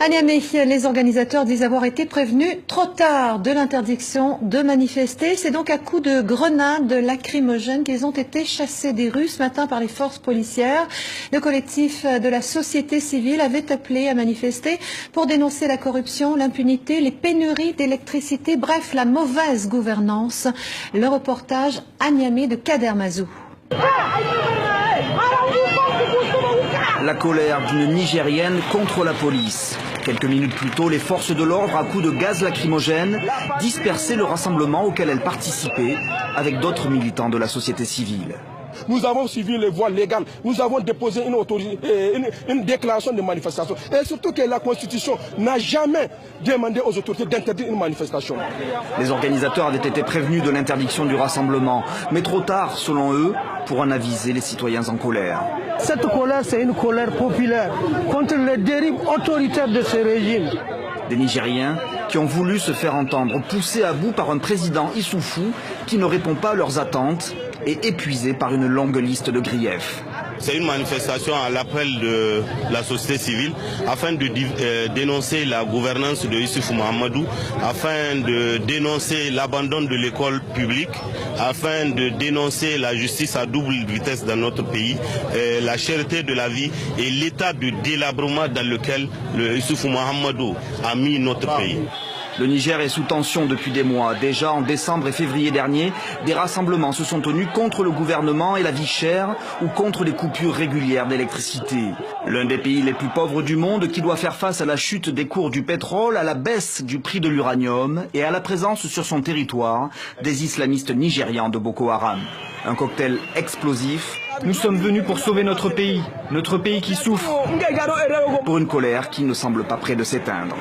À Niamey, les organisateurs disent avoir été prévenus trop tard de l'interdiction de manifester. C'est donc à coups de grenades lacrymogènes qu'ils ont été chassés des rues ce matin par les forces policières. Le collectif de la société civile avait appelé à manifester pour dénoncer la corruption, l'impunité, les pénuries d'électricité, bref, la mauvaise gouvernance. Le reportage à Niamey de Kader Mazou. La colère d'une Nigérienne contre la police. Quelques minutes plus tôt, les forces de l'ordre, à coups de gaz lacrymogène, dispersaient le rassemblement auquel elle participait avec d'autres militants de la société civile. Nous avons suivi les voies légales, nous avons déposé une déclaration de manifestation. Et surtout que la Constitution n'a jamais demandé aux autorités d'interdire une manifestation. Les organisateurs avaient été prévenus de l'interdiction du rassemblement, mais trop tard, selon eux, pour en aviser les citoyens en colère. Cette colère, c'est une colère populaire contre les dérives autoritaires de ce régime. Des Nigériens qui ont voulu se faire entendre, poussés à bout par un président Issoufou qui ne répond pas à leurs attentes et épuisé par une longue liste de griefs. C'est une manifestation à l'appel de la société civile afin de dénoncer la gouvernance de Issoufou Mahamadou, afin de dénoncer l'abandon de l'école publique, afin de dénoncer la justice à double vitesse dans notre pays, la cherté de la vie et l'état de délabrement dans lequel Issoufou Mahamadou a mis notre pays. Le Niger est sous tension depuis des mois. Déjà en décembre et février dernier, des rassemblements se sont tenus contre le gouvernement et la vie chère ou contre les coupures régulières d'électricité. L'un des pays les plus pauvres du monde qui doit faire face à la chute des cours du pétrole, à la baisse du prix de l'uranium et à la présence sur son territoire des islamistes nigérians de Boko Haram. Un cocktail explosif. Nous sommes venus pour sauver notre pays qui souffre, pour une colère qui ne semble pas près de s'éteindre.